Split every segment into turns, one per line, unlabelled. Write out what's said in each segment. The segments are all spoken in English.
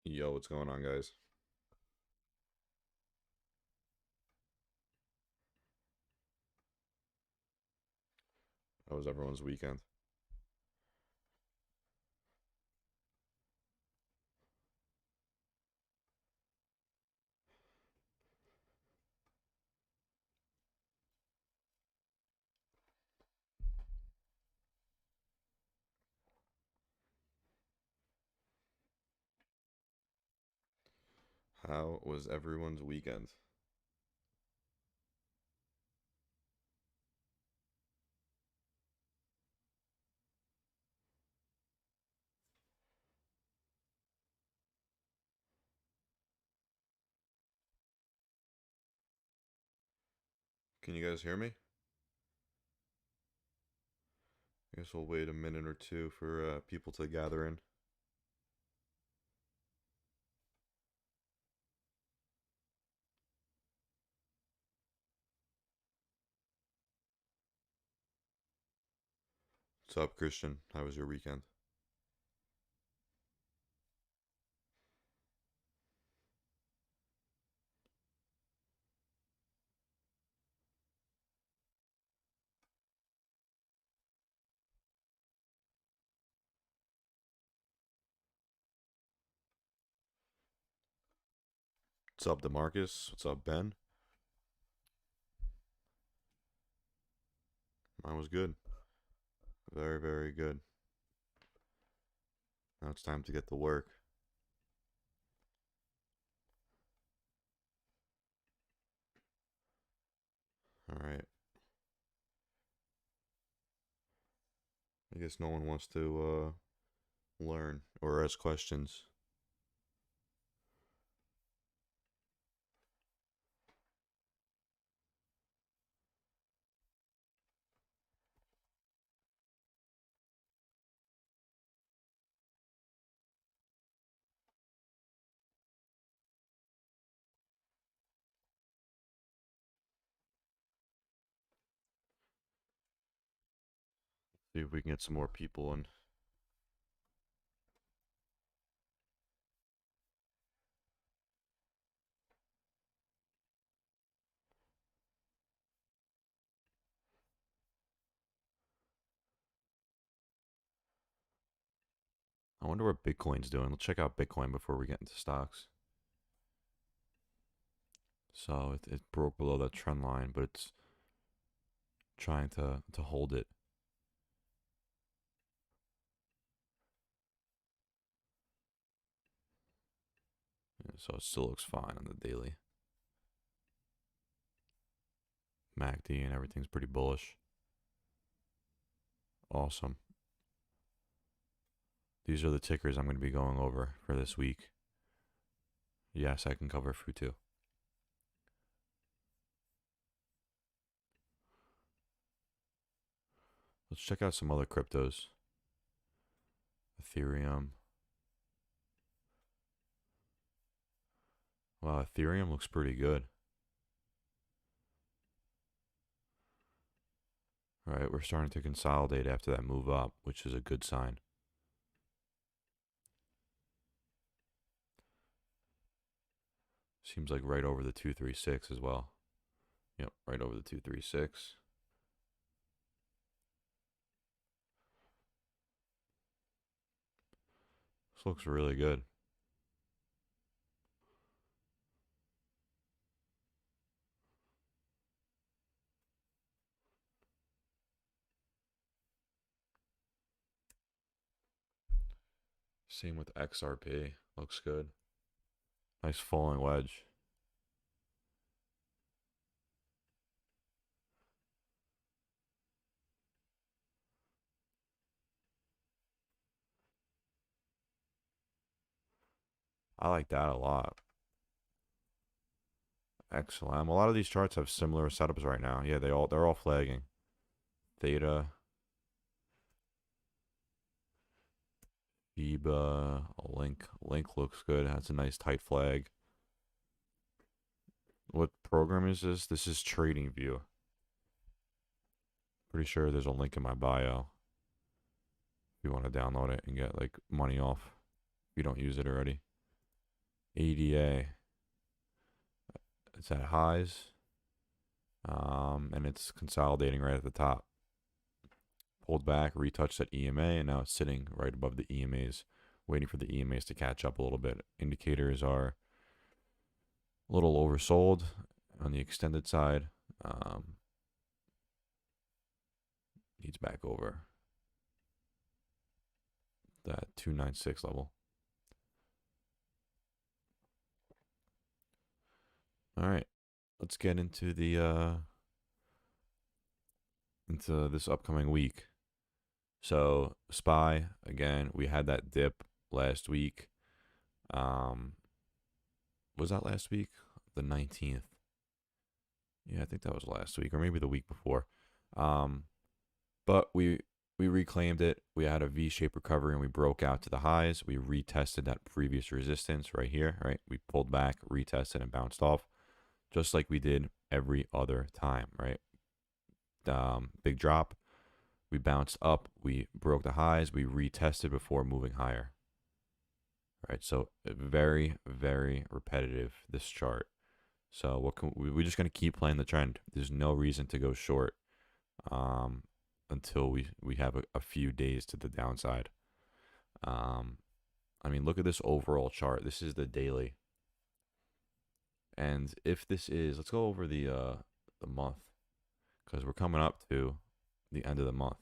Yo, what's going on, guys? How was everyone's weekend? How was everyone's weekend? Can you guys hear me? I guess we'll wait a minute or two for people to gather in. What's up, Christian? How was your weekend? What's up, Demarcus? What's up, Ben? Mine was good. Very, very good. Now it's time to get to work. All right. I guess no one wants to learn or ask questions. See if we can get some more people in. I wonder what Bitcoin's doing. Let's check out Bitcoin before we get into stocks. So it broke below that trend line, but it's trying to hold it. Yeah, so it still looks fine on the daily. MACD and everything's pretty bullish. Awesome. These are the tickers I'm going to be going over for this week. Yes, I can cover food too. Let's check out some other cryptos. Ethereum. Wow, Ethereum looks pretty good. All right, we're starting to consolidate after that move up, which is a good sign. Seems like right over the 236 as well. Yep, right over the 236. This looks really good. Same with XRP. Looks good. Nice falling wedge. I like that a lot. Excellent. A lot of these charts have similar setups right now. Yeah, they're all flagging. Theta, FIBA, Link looks good. Has a nice tight flag. What program is this? This is TradingView. Pretty sure there's a link in my bio if you want to download it and get like money off if you don't use it already. ADA, it's at highs, and it's consolidating right at the top. Pulled back, retouched that EMA, and now it's sitting right above the EMAs, waiting for the EMAs to catch up a little bit. Indicators are a little oversold on the extended side. Needs back over that 296 level. All right, let's get into the into this upcoming week. So SPY again, we had that dip last week. Was that last week? The 19th. Yeah, I think that was last week or maybe the week before. But we reclaimed it. We had a V-shaped recovery and we broke out to the highs. We retested that previous resistance right here, right? We pulled back, retested, and bounced off, just like we did every other time, right? Big drop. We bounced up. We broke the highs. We retested before moving higher. Right, so very, very repetitive, this chart. So what can we're just going to keep playing the trend. There's no reason to go short until we have a few days to the downside. I mean, look at this overall chart. This is the daily. And if this is, let's go over the month, because we're coming up to the end of the month.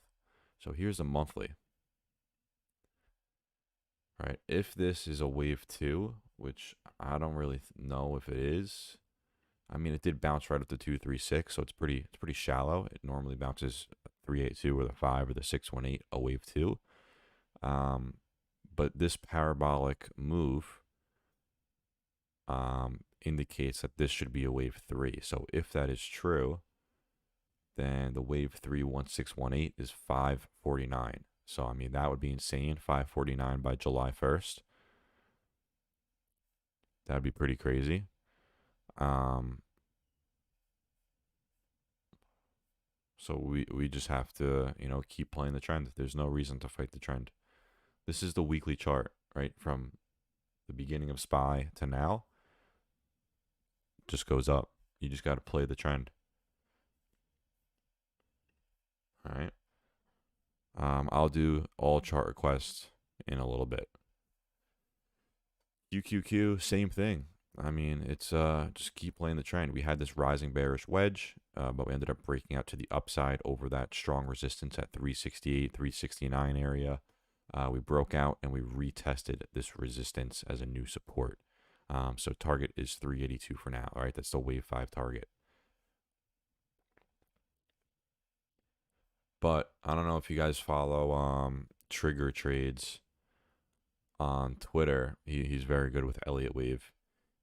So here's the monthly. Right, if this is a wave 2, which I don't really know if it is. I mean, it did bounce right up to 236, so it's pretty shallow. It normally bounces 382 or the 5 or the 618, a wave 2. But this parabolic move indicates that this should be a wave 3. So if that is true, then the wave 3 1618 is 549. So I mean, that would be insane. 549 by July 1st. That would be pretty crazy. So we just have to, keep playing the trend. There's no reason to fight the trend. This is the weekly chart, right? From the beginning of SPY to now. Just goes up. You just got to play the trend. All right. I'll do all chart requests in a little bit. QQQ, same thing. I mean, it's just keep playing the trend. We had this rising bearish wedge, but we ended up breaking out to the upside over that strong resistance at 368, 369 area. We broke out and we retested this resistance as a new support. So target is 382 for now. All right, that's the wave 5 target. But I don't know if you guys follow Trigger Trades on Twitter. He's very good with Elliott Wave.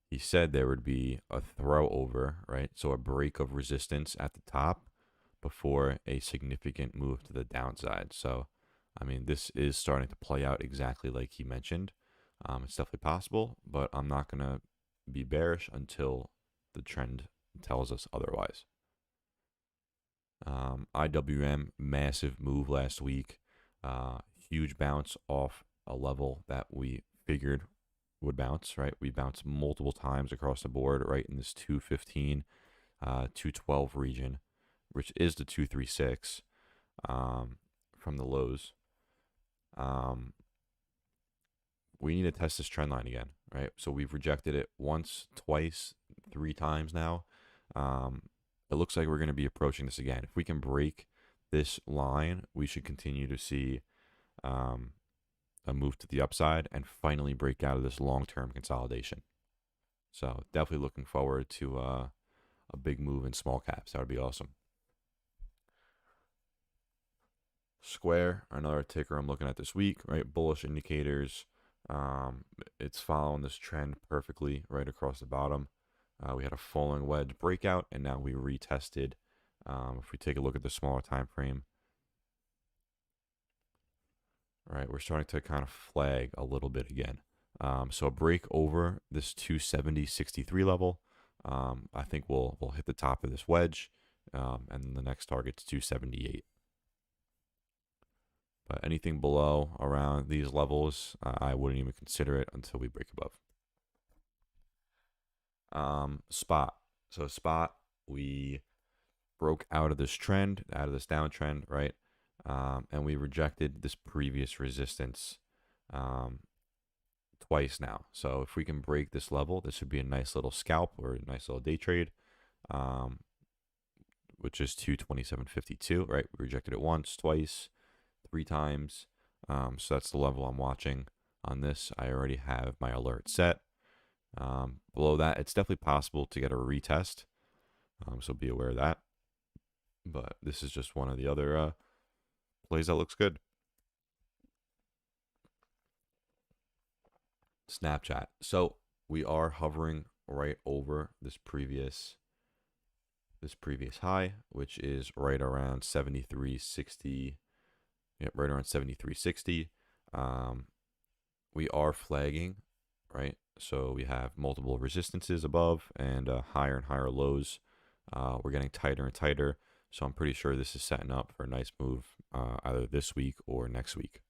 He said there would be a throw over, right? So a break of resistance at the top before a significant move to the downside. So, I mean, this is starting to play out exactly like he mentioned. It's definitely possible, but I'm not going to be bearish until the trend tells us otherwise. IWM, massive move last week. Huge bounce off a level that we figured would bounce, right? We bounced multiple times across the board, right in this 215, 212 region, which is the 236 from the lows. We need to test this trend line again, right? So we've rejected it once, twice, 3 times now. It looks like we're going to be approaching this again. If we can break this line, we should continue to see a move to the upside and finally break out of this long-term consolidation. So definitely looking forward to a big move in small caps. That would be awesome. Square, another ticker I'm looking at this week, right? Bullish indicators. It's following this trend perfectly right across the bottom. We had a falling wedge breakout, and now we retested. If we take a look at the smaller time frame, right, we're starting to kind of flag a little bit again. So a break over this 270.63 level. I think we'll hit the top of this wedge, and the next target's 278. But anything below around these levels, I wouldn't even consider it until we break above. Spot. So spot, we broke out of this trend, out of this downtrend, right? And we rejected this previous resistance um, twice now. So if we can break this level, this would be a nice little scalp or a nice little day trade, um, which is 227.52, right? We rejected it once, twice, three times. So that's the level I'm watching on this. I already have my alert set. Below that, it's definitely possible to get a retest. So be aware of that. But this is just one of the other plays that looks good. Snapchat. So we are hovering right over this previous high, which is right around 73.60. Yep, right around 73.60. We are flagging, right? So we have multiple resistances above and higher and higher lows. We're getting tighter and tighter. So I'm pretty sure this is setting up for a nice move either this week or next week.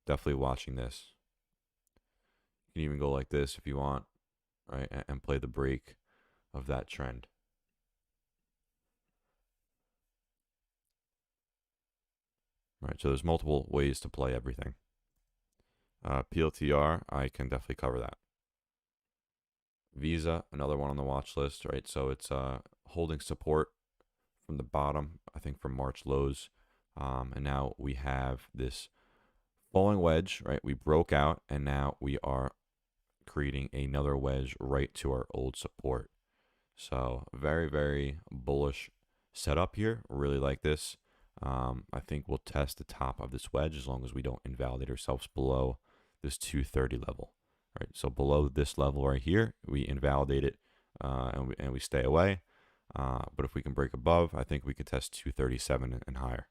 Definitely watching this. You can even go like this if you want, right? And play the break of that trend. Right, so there's multiple ways to play everything. PLTR, I can definitely cover that. Visa, another one on the watch list, right? So it's holding support from the bottom, I think from March lows. And now we have this falling wedge, right? We broke out and now we are creating another wedge right to our old support. So very, very bullish setup here. Really like this. I think we'll test the top of this wedge as long as we don't invalidate ourselves below this 230 level. Right, so below this level right here, we invalidate it and we stay away. But if we can break above, I think we can test 237 and higher.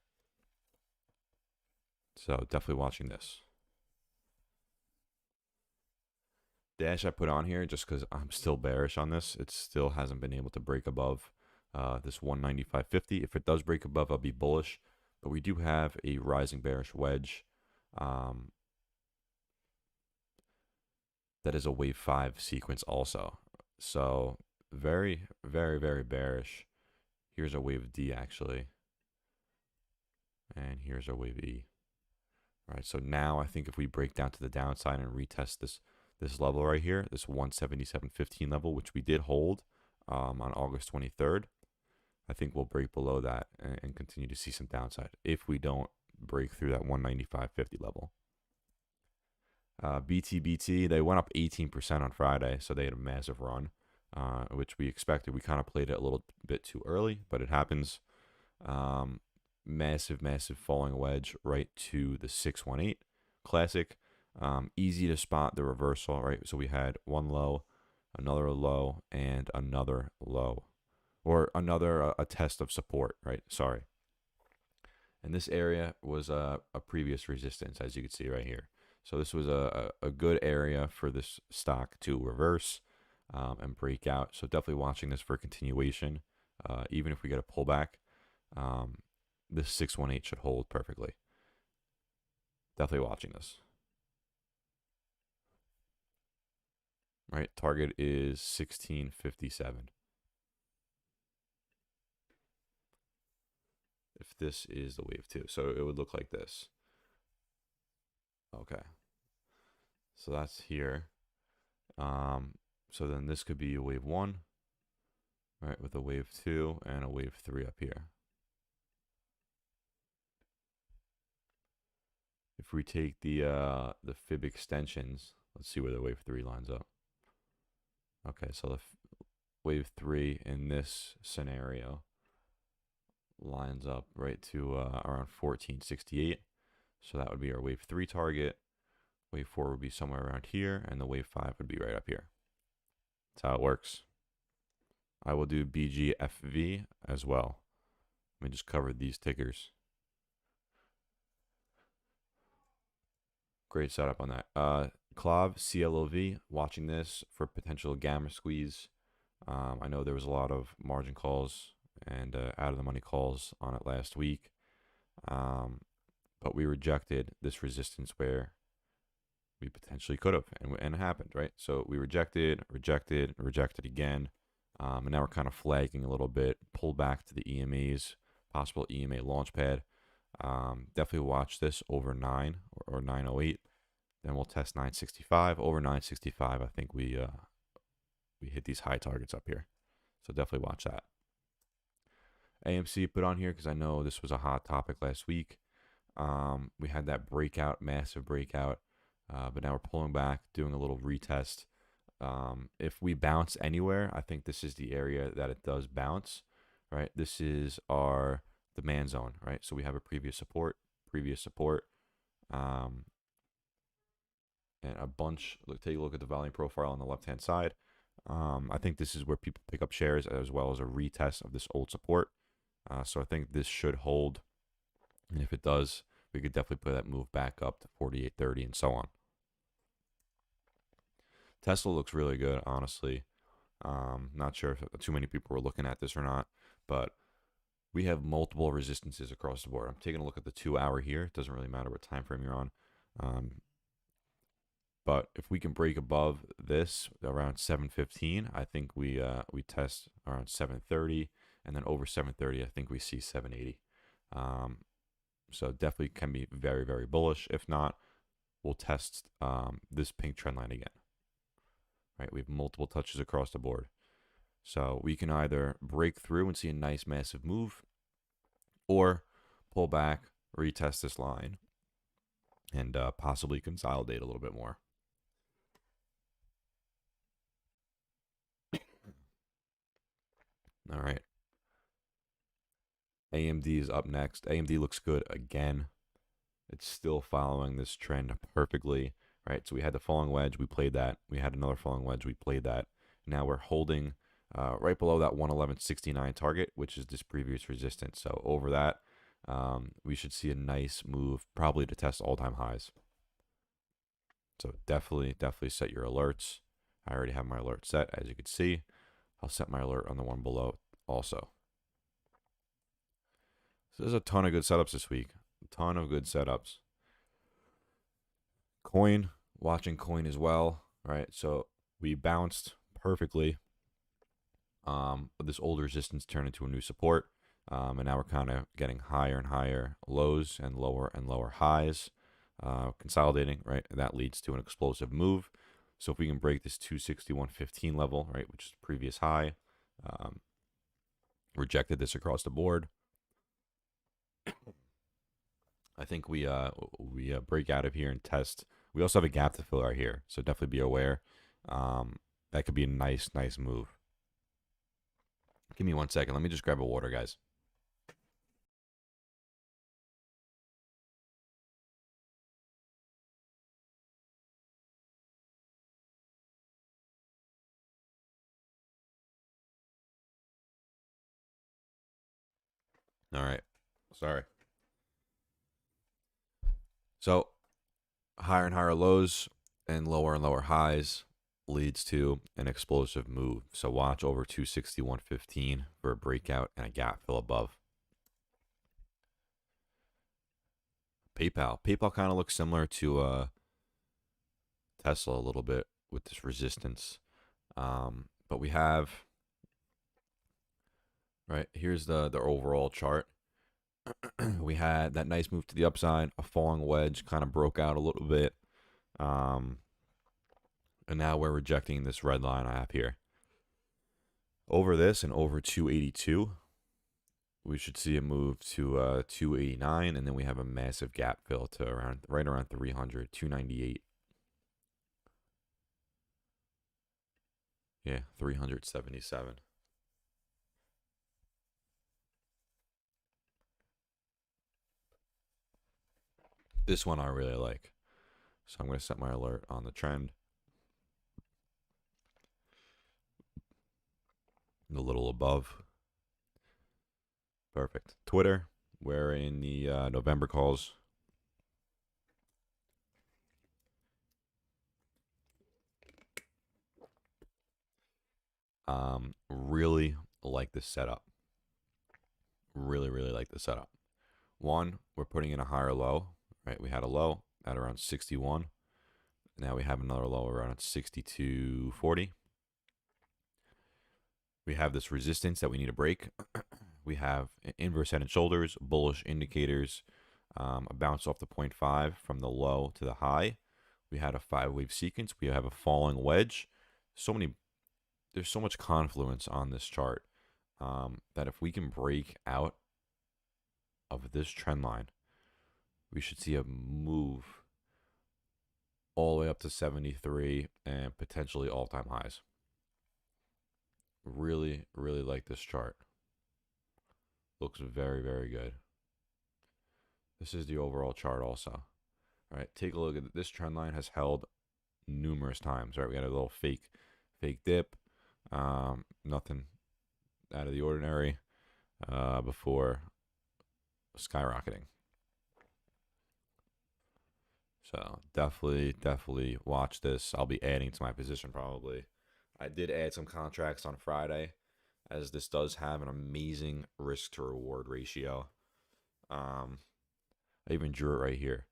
So definitely watching this. Dash I put on here just because I'm still bearish on this. It still hasn't been able to break above this 195.50. If it does break above, I'll be bullish. But we do have a rising bearish wedge that is a wave 5 sequence also. So very, very, very bearish. Here's a wave D actually. And here's our wave E. All right, so now I think if we break down to the downside and retest this level right here, this 177.15 level, which we did hold on August 23rd, I think we'll break below that and continue to see some downside if we don't break through that 195.50 level. BTBT, they went up 18% on Friday, so they had a massive run, which we expected. We kind of played it a little bit too early, but it happens. Massive, massive falling wedge right to the 618 classic. Easy to spot the reversal, right? So we had one low, another low, and another low, or another a test of support, right? Sorry. And this area was a previous resistance, as you can see right here. So this was a good area for this stock to reverse and break out. So definitely watching this for continuation. Even if we get a pullback, this 618 should hold perfectly. Definitely watching this. Right, target is 1657. If this is the wave 2, so it would look like this. Okay, so that's here. So then this could be a wave 1, right, with a wave 2 and a wave 3 up here. If we take the fib extensions, let's see where the wave 3 lines up. Okay, so the wave 3 in this scenario lines up right to around 1468. So that would be our wave 3 target. Wave 4 would be somewhere around here, and the wave 5 would be right up here. That's how it works. I will do BGFV as well. Let me just cover these tickers. Great setup on that. CLOV, CLOV, watching this for potential gamma squeeze. I know there was a lot of margin calls and out of the money calls on it last week. But we rejected this resistance where we potentially could have, and it happened, right? So we rejected, rejected, rejected again, and now we're kind of flagging a little bit. Pull back to the EMAs, possible EMA launchpad. Definitely watch this over 9 or 908. Then we'll test 965 over 965. I think we hit these high targets up here, so definitely watch that. AMC put on here because I know this was a hot topic last week. We had that breakout, massive breakout, but now we're pulling back, doing a little retest. If we bounce anywhere, I think this is the area that it does bounce, right? This is our demand zone, right? So we have a previous support, and a bunch. Take a look at the volume profile on the left-hand side. I think this is where people pick up shares as well as a retest of this old support. So I think this should hold. And if it does, we could definitely put that move back up to 48.30 and so on. Tesla looks really good, honestly. Not sure if too many people were looking at this or not, but we have multiple resistances across the board. I'm taking a look at the 2 hour here. It doesn't really matter what time frame you're on. But if we can break above this around 7:15, I think we test around 7:30, and then over 7:30, I think we see 780. So definitely can be very, very bullish. If not, we'll test this pink trend line again. Right, we have multiple touches across the board. So we can either break through and see a nice massive move, or pull back, retest this line, and possibly consolidate a little bit more. All right. AMD is up next. AMD looks good again. It's still following this trend perfectly, right? So we had the falling wedge, we played that. We had another falling wedge, we played that. Now we're holding right below that 111.69 target, which is this previous resistance. So over that, we should see a nice move, probably to test all-time highs. So definitely set your alerts. I already have my alert set, as you can see. I'll set my alert on the one below also. So there's a ton of good setups this week. A ton of good setups. Coin, watching coin as well, right? So we bounced perfectly. This old resistance turned into a new support. And now we're kind of getting higher and higher lows and lower highs. Consolidating, right? And that leads to an explosive move. So if we can break this 261.15 level, right, which is the previous high, rejected this across the board. I think we break out of here and test. We also have a gap to fill right here, so definitely be aware. That could be a nice move. Give me 1 second. Let me just grab a water, guys. All right. Sorry. So higher and higher lows and lower highs leads to an explosive move. So watch over 261.15 for a breakout and a gap fill above. PayPal kind of looks similar to Tesla a little bit with this resistance. But we have, right, here's the overall chart. We had that nice move to the upside, a falling wedge, kind of broke out a little bit. And now we're rejecting this red line I have here. Over this and over 282, we should see a move to 289, and then we have a massive gap fill to right around 300, 298. Yeah, 377. This one I really like. So I'm going to set my alert on the trend. A little above. Perfect. Twitter, we're in the November calls. Really like this setup. Really like the setup. One, we're putting in a higher low, right? We had a low at around 61. Now we have another low around 62.40. We have this resistance that we need to break. We have inverse head and shoulders, bullish indicators, a bounce off the 0.5 from the low to the high. We had a 5-wave sequence. We have a falling wedge. There's so much confluence on this chart that if we can break out of this trend line, we should see a move all the way up to 73 and potentially all-time highs. Really, really like this chart. Looks very, very good. This is the overall chart also. All right, take a look at it. This trend line has held numerous times. Right, we got a little fake dip. Nothing out of the ordinary before skyrocketing. So definitely watch this. I'll be adding to my position probably. I did add some contracts on Friday, as this does have an amazing risk to reward ratio. I even drew it right here.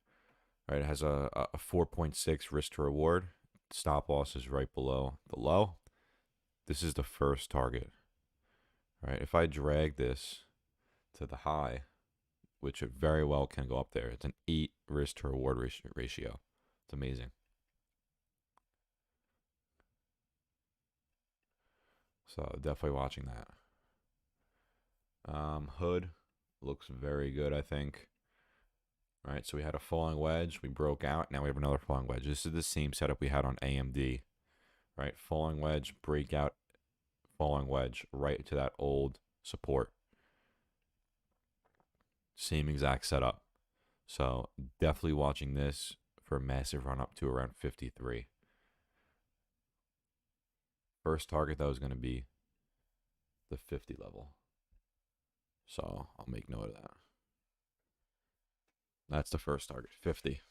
Right, it has a 4.6 risk to reward. Stop loss is right below the low. This is the first target. Right, if I drag this to the high, which it very well can go up there, it's an 8 risk to reward ratio. It's amazing. So definitely watching that. Hood looks very good, I think. All right, so we had a falling wedge. We broke out. Now we have another falling wedge. This is the same setup we had on AMD. Right, falling wedge, breakout, falling wedge, right to that old support. Same exact setup. So definitely watching this for a massive run up to around 53. First target, that was going to be the 50 level. So I'll make note of that. That's the first target, 50.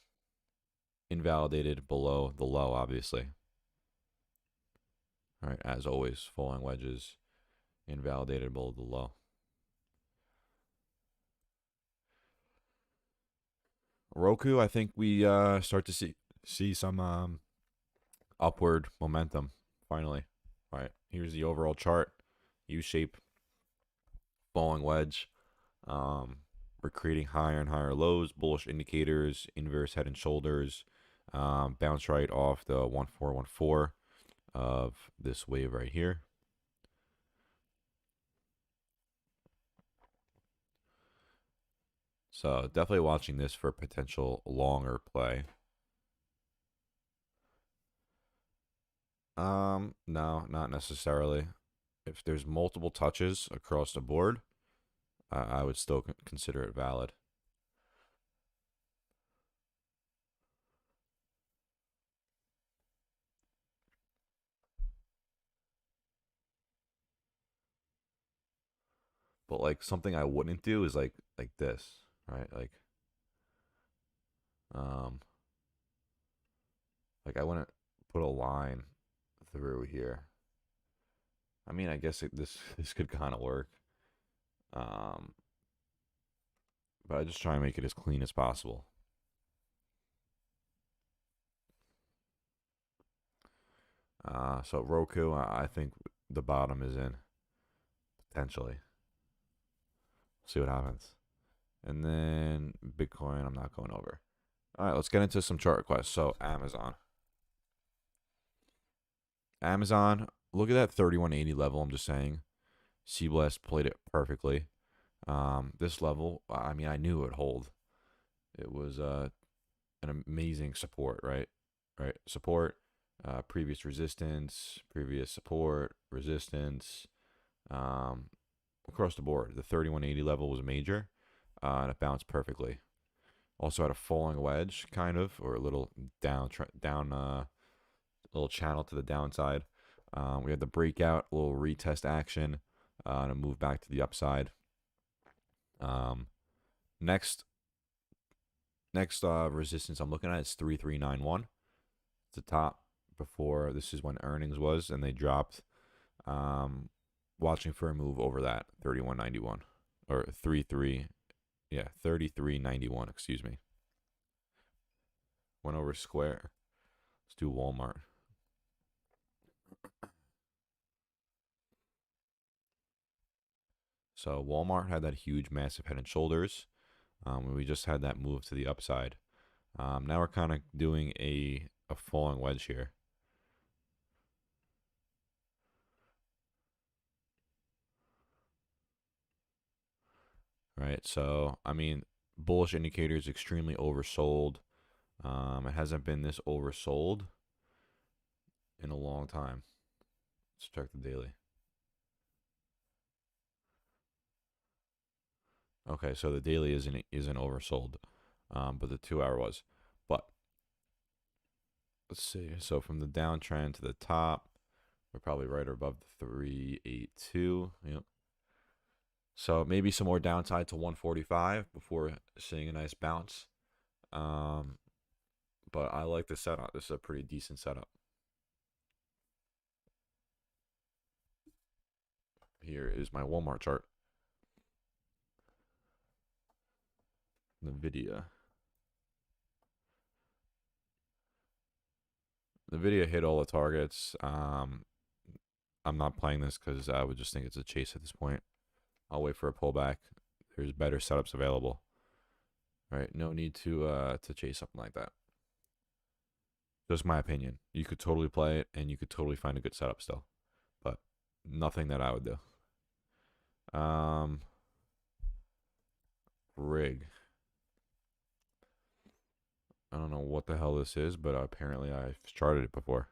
Invalidated below the low, obviously. All right, as always, falling wedges invalidated below the low. Roku, I think we start to see some upward momentum finally. All right, here's the overall chart. U-shape, falling wedge. We're creating higher and higher lows, bullish indicators, inverse head and shoulders, bounce right off the 1414 of this wave right here. So definitely watching this for potential longer play. No, not necessarily. If there's multiple touches across the board, I would still consider it valid. But like something I wouldn't do is like this, right? Um like I wouldn't put a line through here. I mean, I guess this could kind of work. But I just try and make it as clean as possible. So Roku, I think the bottom is in potentially. See what happens. And then Bitcoin, I'm not going over. All right, let's get into some chart requests. So Amazon, look at that 3180 level. I'm just saying, C-Blast played it perfectly. This level, I mean, I knew it would hold. It was an amazing support, right? Right, support, previous resistance, previous support, resistance, across the board. The 3180 level was major, and it bounced perfectly. Also had a falling wedge, kind of, or a little down, little channel to the downside. We had the breakout, a little retest action, and a move back to the upside. Next resistance I'm looking at is 3391. It's the top before. This is when earnings was, and they dropped. Watching for a move over that 3191 or 3391. Excuse me. Went over square. Let's do Walmart. So Walmart had that huge, massive head and shoulders. We just had that move to the upside. Now we're kind of doing a falling wedge here. Right. So I mean, bullish indicators extremely oversold. It hasn't been this oversold in a long time. Let's check the daily. Okay, so the daily isn't oversold, but the 2 hour was. But let's see. So from the downtrend to the top, we're probably right above the 382. Yep. So maybe some more downside to 145 before seeing a nice bounce. Um, but I like the setup. This is a pretty decent setup. Here is my Walmart chart. NVIDIA. NVIDIA hit all the targets. I'm not playing this because I would just think it's a chase at this point. I'll wait for a pullback. There's better setups available. All right, no need to chase something like that. Just my opinion. You could totally play it, and you could totally find a good setup still, but nothing that I would do. Rig. I don't know what the hell this is, but apparently I've charted it before.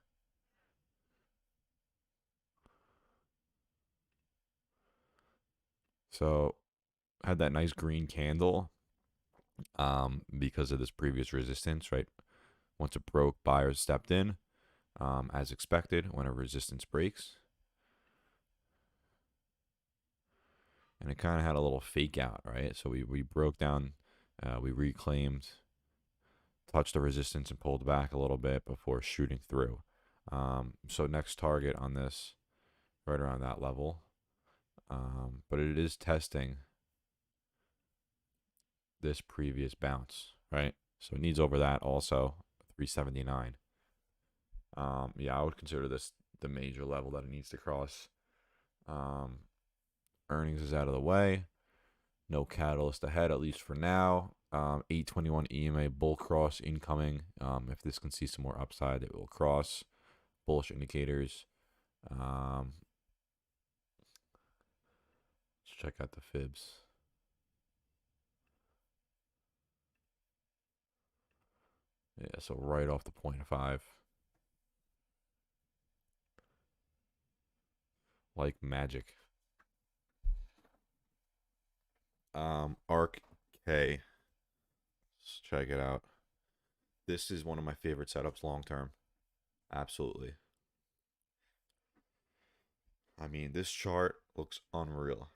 So had that nice green candle because of this previous resistance, right? Once it broke, buyers stepped in as expected when a resistance breaks. And it kind of had a little fake out, right? So we broke down, we reclaimed, touched the resistance and pulled back a little bit before shooting through. So next target on this, right around that level. But it is testing this previous bounce, right? So it needs over that also, 379. Yeah, I would consider this the major level that it needs to cross. Earnings is out of the way. No catalyst ahead, at least for now. 821 EMA bull cross incoming. If this can see some more upside, it will cross. Bullish indicators. Let's check out the fibs. Yeah, so right off the 0.5. Like magic. Arc K. Let's check it out. This is one of my favorite setups long term. Absolutely. I mean, this chart looks unreal.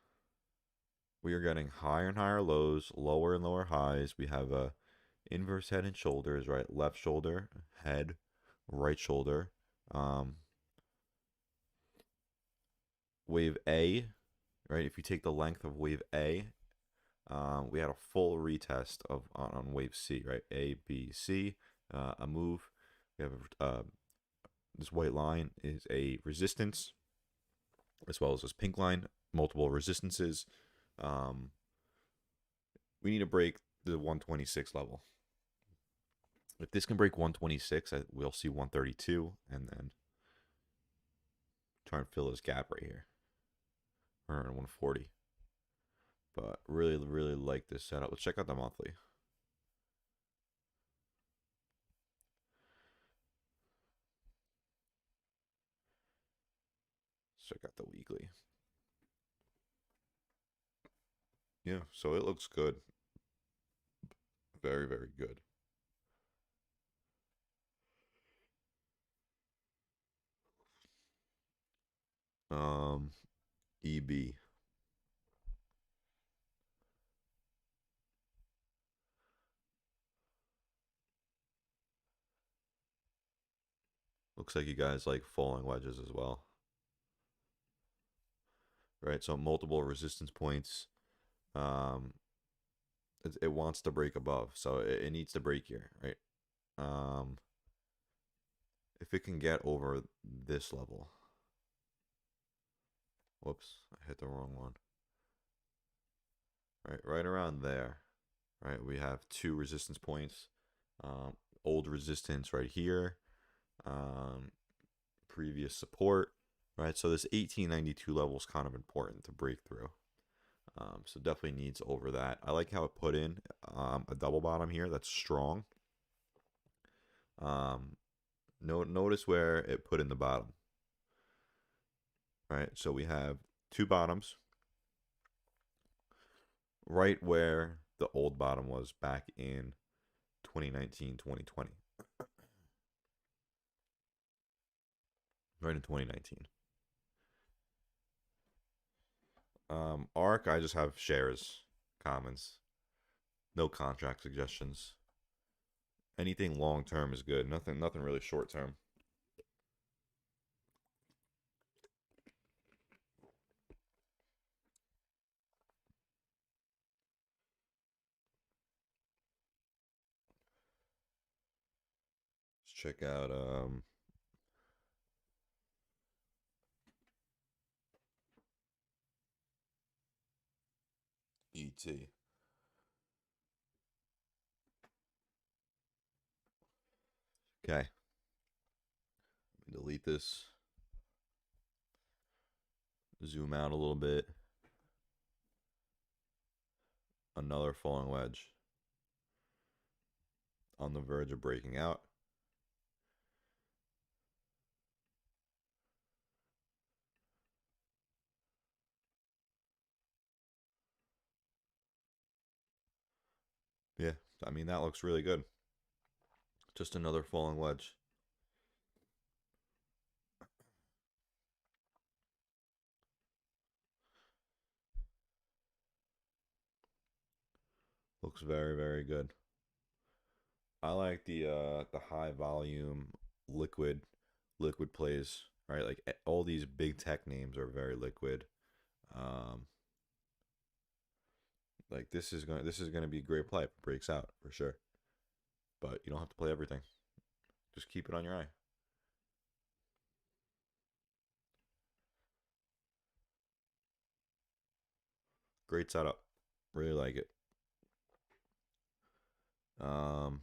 We are getting higher and higher lows, lower and lower highs. We have a inverse head and shoulders, right? Left shoulder, head, right shoulder. Wave A, right? If you take the length of wave A, we had a full retest of on wave C, right? A, B, C, a move. We have this white line is a resistance, as well as this pink line, multiple resistances. We need to break the 126 level. If this can break 126, we'll see 132, and then try and fill this gap right here, around 140. But really, really like this setup. Let's check out the monthly. Let's check out the weekly. Yeah, so it looks good. Very, very good. EB. Looks like you guys like falling wedges as well. Right, so multiple resistance points. Um, it wants to break above, so it needs to break here, right? if it can get over this level. Whoops, I hit the wrong one. Right around there. Right, we have two resistance points. Old resistance right here. Previous support. Right, so this 1892 level is kind of important to break through. So definitely needs over that. I like how it put in a double bottom here that's strong. Notice where it put in the bottom. Right, so we have two bottoms right where the old bottom was back in 2019, 2020. Right in 2019. ARC, I just have shares, commons, no contract suggestions. Anything long term is good. Nothing really short term. Let's check out ET. Okay. Delete this. Zoom out a little bit. Another falling wedge. On the verge of breaking out. Yeah, I mean, that looks really good. Just another falling wedge. Looks very, very good. I like the high volume liquid plays, right? Like all these big tech names are very liquid. Um, like this is gonna be a great play if it breaks out for sure. But you don't have to play everything. Just keep it on your eye. Great setup. Really like it. Um,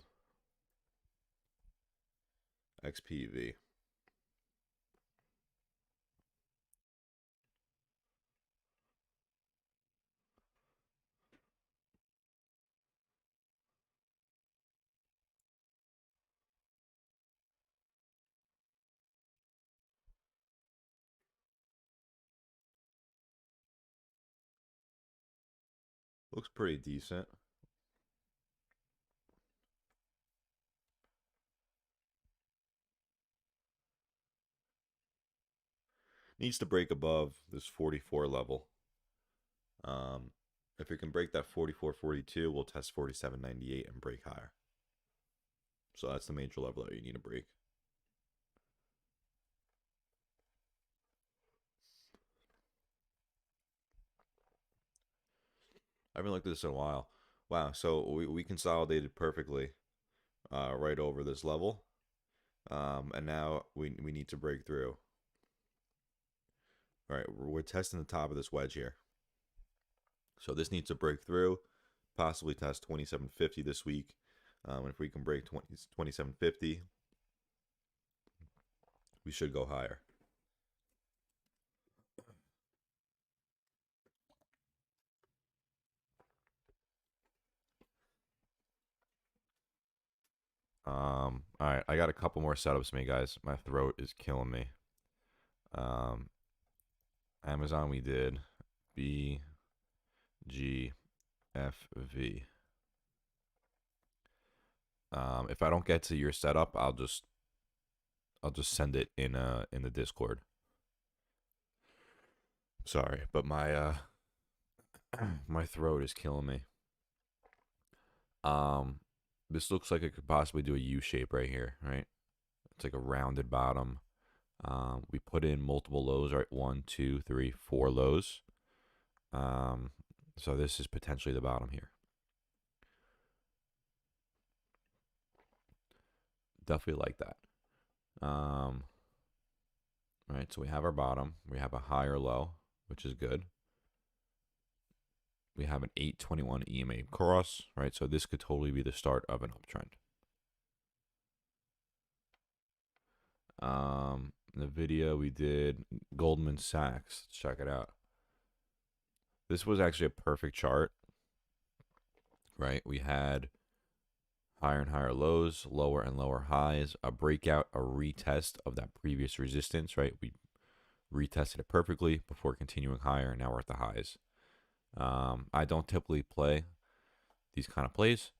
XPV. Looks pretty decent. Needs to break above this 44 level. If it can break that 44.42, we'll test 47.98 and break higher. So that's the major level that you need to break. I haven't looked at this in a while. Wow, so we consolidated perfectly right over this level. And now we need to break through. All right, we're testing the top of this wedge here. So this needs to break through, possibly test 27.50 this week. If we can break 27.50, we should go higher. All right, I got a couple more setups for me, guys. My throat is killing me. Amazon, we did BGFV. If I don't get to your setup, I'll just send it in the Discord. Sorry, but my my throat is killing me. This looks like it could possibly do a U shape right here, right? It's like a rounded bottom. We put in multiple lows, right? 1, 2, 3, 4 lows. So this is potentially the bottom here. Definitely like that. Right, so we have our bottom. We have a higher low, which is good. We have an 821 EMA cross, right? So this could totally be the start of an uptrend. In the video we did Goldman Sachs. Let's check it out. This was actually a perfect chart, right? We had higher and higher lows, lower and lower highs, a breakout, a retest of that previous resistance, right? We retested it perfectly before continuing higher, and now we're at the highs. I don't typically play these kind of plays.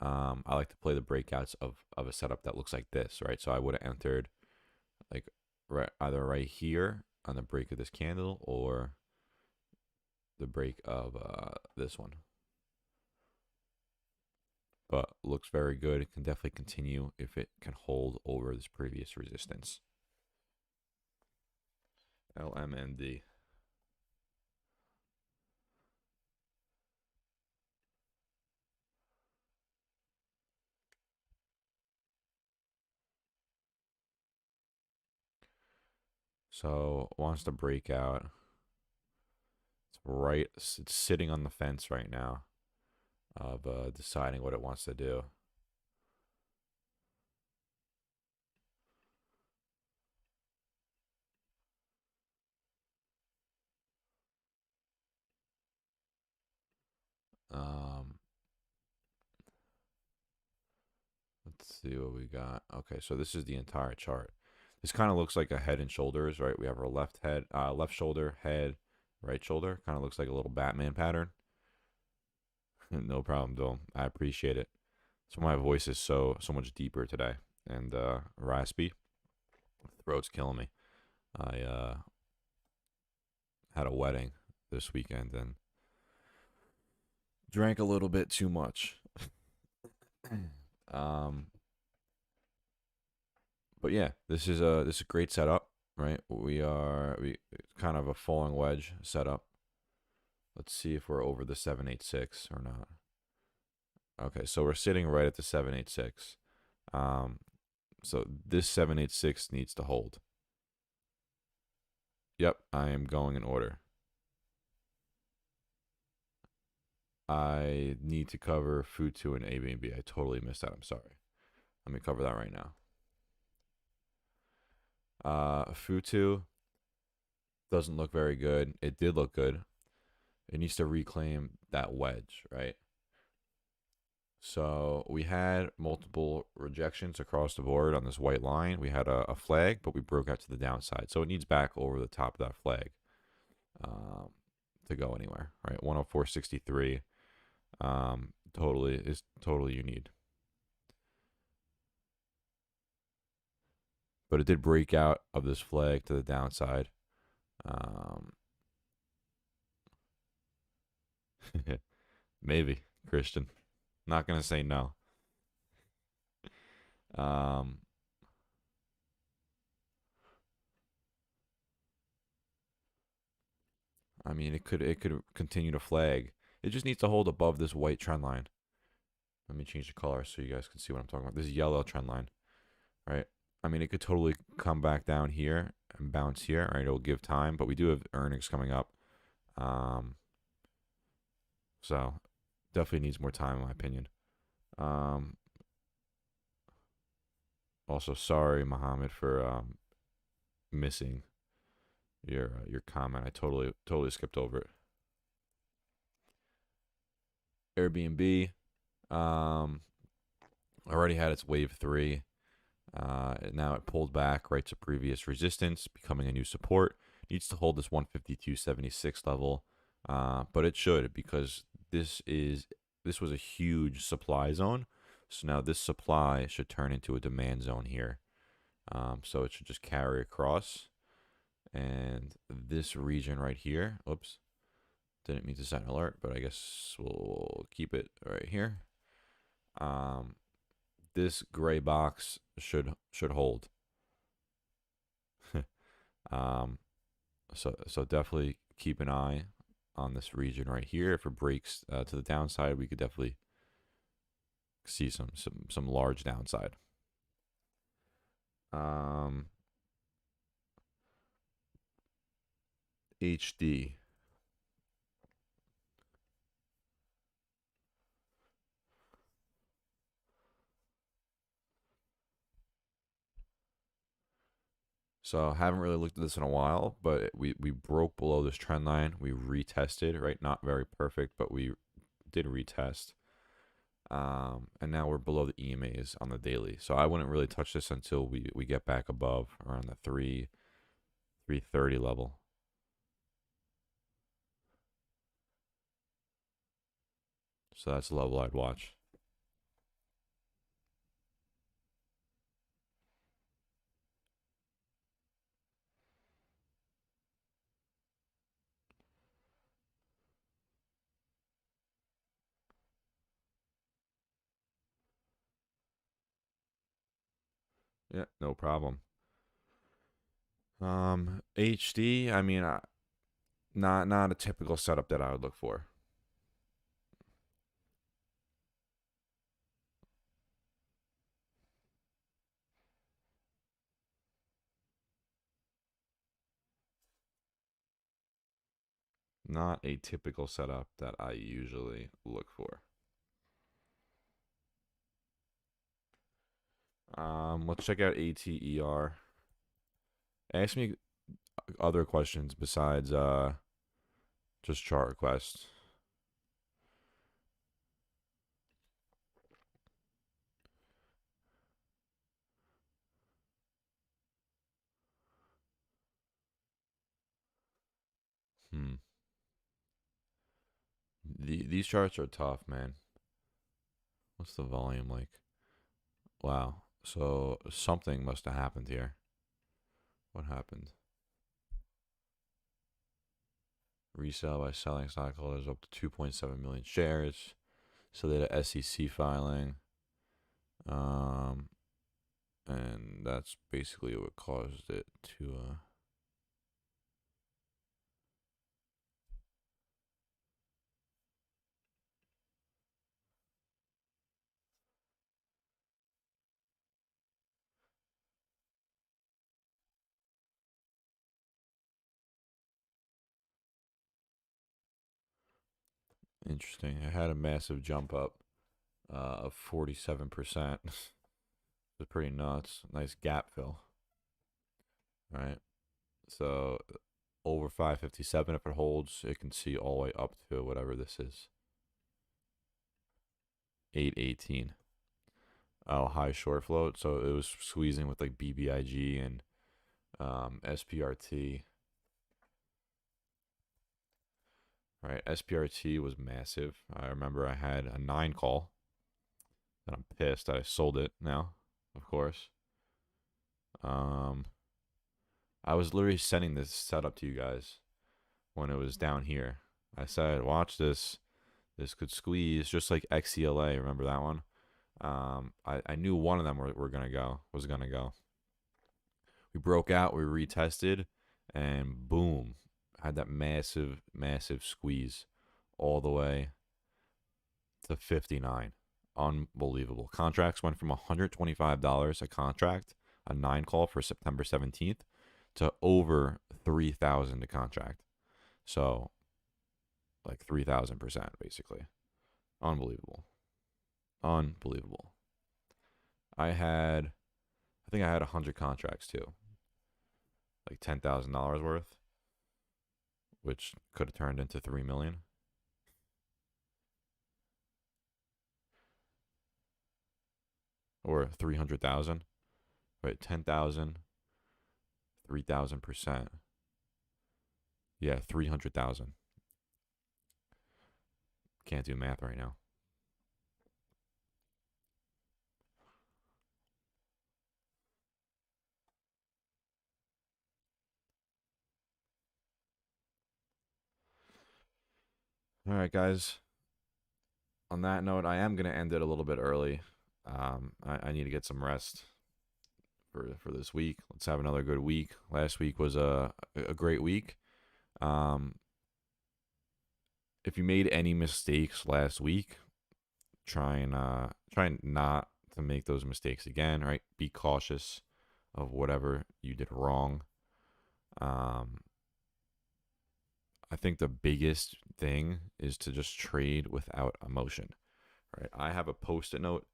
I like to play the breakouts of a setup that looks like this, right? So I would have entered like either right here on the break of this candle or the break of this one. But looks very good. It can definitely continue if it can hold over this previous resistance. LMND. So wants to break out. It's sitting on the fence right now of deciding what it wants to do. Um, let's see what we got. Okay, so this is the entire chart. This kind of looks like a head and shoulders, right? We have our left shoulder, head, right shoulder. Kind of looks like a little Batman pattern. No problem, Dome. I appreciate it. So my voice is so much deeper today and raspy. Throat's killing me. I had a wedding this weekend and drank a little bit too much. um, but yeah, this is a great setup, right? We kind of a falling wedge setup. Let's see if we're over the 786 or not. Okay, so we're sitting right at the 786. So this 786 needs to hold. Yep, I am going in order. I need to cover Futu and ABNB. I totally missed that. I'm sorry. Let me cover that right now. Futu doesn't look very good. It did look good. It needs to reclaim that wedge, right? So we had multiple rejections across the board on this white line. We had a flag, but we broke out to the downside. So it needs back over the top of that flag to go anywhere, right? 104.63 totally you need. But it did break out of this flag to the downside. Maybe, Christian. Not going to say no. I mean, it could continue to flag. It just needs to hold above this white trend line. Let me change the color so you guys can see what I'm talking about. This yellow trend line, right? I mean, it could totally come back down here and bounce here, right? It'll give time, but we do have earnings coming up. So definitely needs more time, in my opinion. Also, sorry, Mohammed, for missing your comment. I totally skipped over it. Airbnb, already had its wave 3. Now it pulled back right to previous resistance, becoming a new support. Needs to hold this 152.76 level, but it should, because this was a huge supply zone. So now this supply should turn into a demand zone here. So it should just carry across, and this region right here. Oops, didn't mean to set an alert, but I guess we'll keep it right here. This gray box should hold. So definitely keep an eye on this region right here. If it breaks to the downside, we could definitely see some large downside. Um, HD. So I haven't really looked at this in a while, but we broke below this trend line. We retested, right? Not very perfect, but we did retest. And now we're below the EMAs on the daily. So I wouldn't really touch this until we get back above around the 330 level. So that's the level I'd watch. Yeah, no problem. HD, I mean, not a typical setup that I would look for. Not a typical setup that I usually look for. Let's check out ATER. Ask me other questions besides just chart requests. Hmm. These charts are tough, man. What's the volume like? Wow. So something must have happened here. What happened? Resale by selling stockholders up to 2.7 million shares. So they had a SEC filing. Um, and that's basically what caused it to. Interesting. It had a massive jump up of 47%. It's pretty nuts. Nice gap fill. Right. So over 557, if it holds, it can see all the way up to whatever this is. 818. Oh, high short float. So it was squeezing with like BBIG and SPRT. Right. SPRT was massive. I remember I had a 9 call that I'm pissed that I sold it now, of course. Um, I was literally sending this setup to you guys when it was down here. I said, watch this. This could squeeze just like XCLA. Remember that one? I knew one of them were gonna go. Was gonna go. We broke out. We retested, and boom, had that massive squeeze all the way to 59. Unbelievable. Contracts went from $125 a contract, a 9 call for September 17th, to over 3,000 a contract. So like 3,000% basically. Unbelievable. Unbelievable. I think I had 100 contracts too, like $10,000 worth, which could have turned into 3 million or 300,000. Right, 10,000, 3,000%. Yeah, 300,000. Can't do math right now. All right, guys. On that note, I am gonna end it a little bit early. I need to get some rest for this week. Let's have another good week. Last week was a great week. Um, if you made any mistakes last week, try and not to make those mistakes again. Right, be cautious. of whatever you did wrong. Um, I think the biggest thing is to just trade without emotion, right? I have a post-it note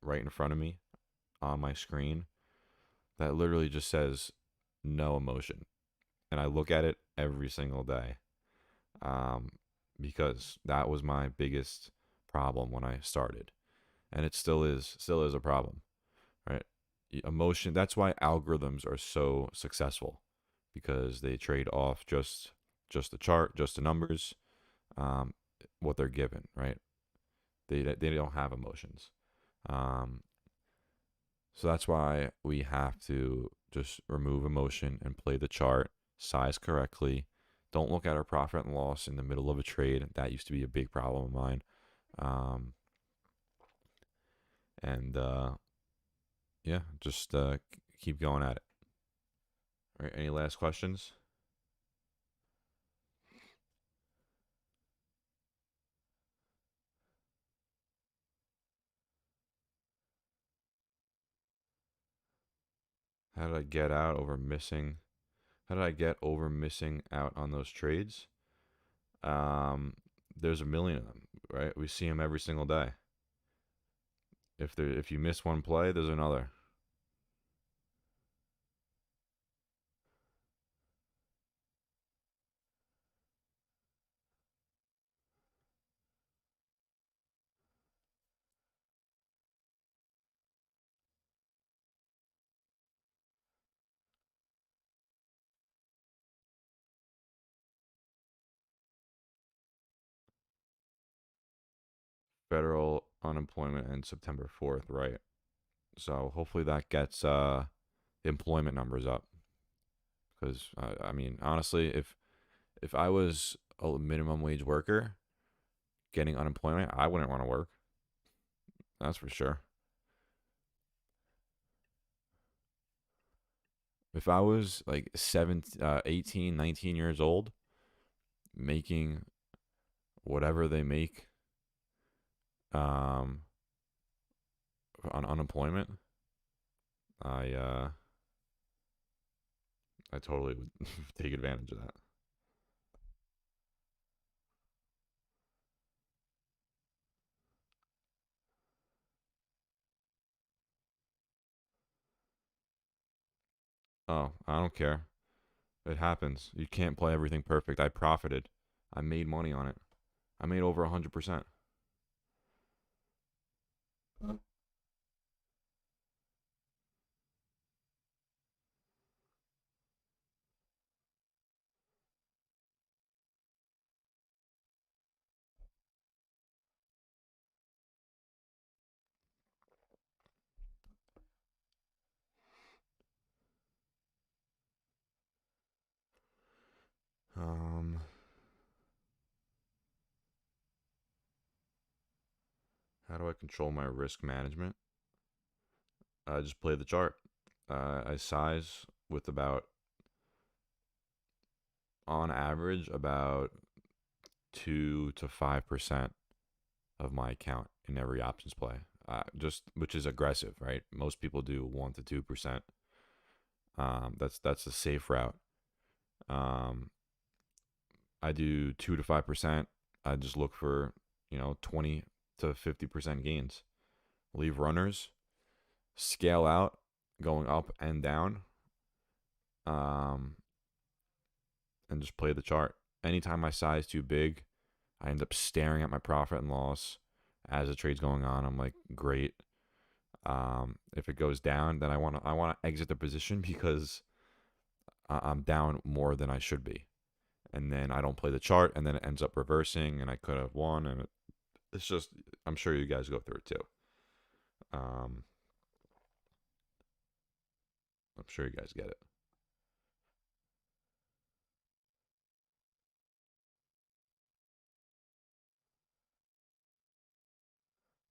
right in front of me on my screen that literally just says no emotion. And I look at it every single day, um, because that was my biggest problem when I started. And it still is a problem, right? Emotion, that's why algorithms are so successful, because they trade off just the chart, just the numbers, um, what they're given, right? They don't have emotions. Um, so that's why we have to just remove emotion and play the chart, size correctly. Don't look at our profit and loss in the middle of a trade. That used to be a big problem of mine. Um, and yeah, just keep going at it. All right, any last questions? How did I get out over missing? How did I get over missing out on those trades? Um, there's a million of them, right? We see them every single day. If you miss one play, there's another. Federal unemployment ends September 4th, right? So hopefully that gets the employment numbers up. Because I mean, honestly, if I was a minimum wage worker getting unemployment, I wouldn't want to work. That's for sure. If I was like 18, 19 years old, making whatever they make um, on unemployment, I I totally would take advantage of that. Oh, I don't care. It happens. You can't play everything perfect. I profited. I made money on it. I made over 100%. Um, how do I control my risk management? I just play the chart. I size with about, on average, about 2 to 5% of my account in every options play. Just which is aggressive, right? Most people do 1 to 2%. That's a safe route. Um, I do 2 to 5%. I just look for 20 to 50% gains. Leave runners, scale out, going up and down, um, and just play the chart. Anytime my size too big, I end up staring at my profit and loss as the trade's going on. I'm like, great. If it goes down, then I want to exit the position because I'm down more than I should be, and then I don't play the chart, and then it ends up reversing, and I could have won, and it's just, I'm sure you guys go through it too. Um, I'm sure you guys get it.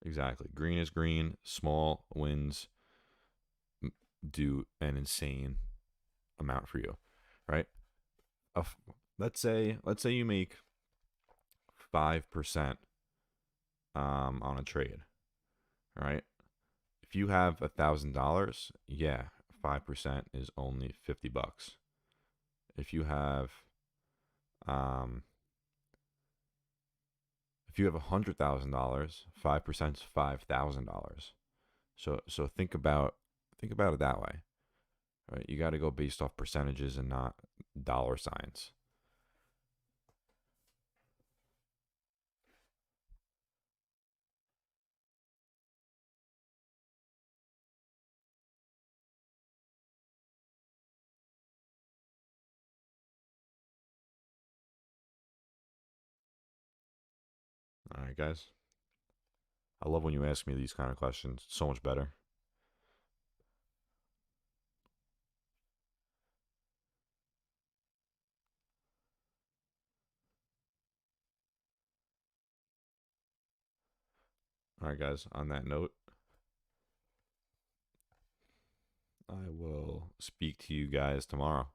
Exactly. Green is green. Small wins do an insane amount for you, right? Of let's say you make 5% on a trade, right? If you have $1,000, yeah, 5% is only $50. If you have um if you have $100,000, 5% is $5,000. So think about it that way. Right? You got to go based off percentages and not dollar signs. All right, guys. I love when you ask me these kind of questions. It's so much better. All right, guys. On that note, I will speak to you guys tomorrow.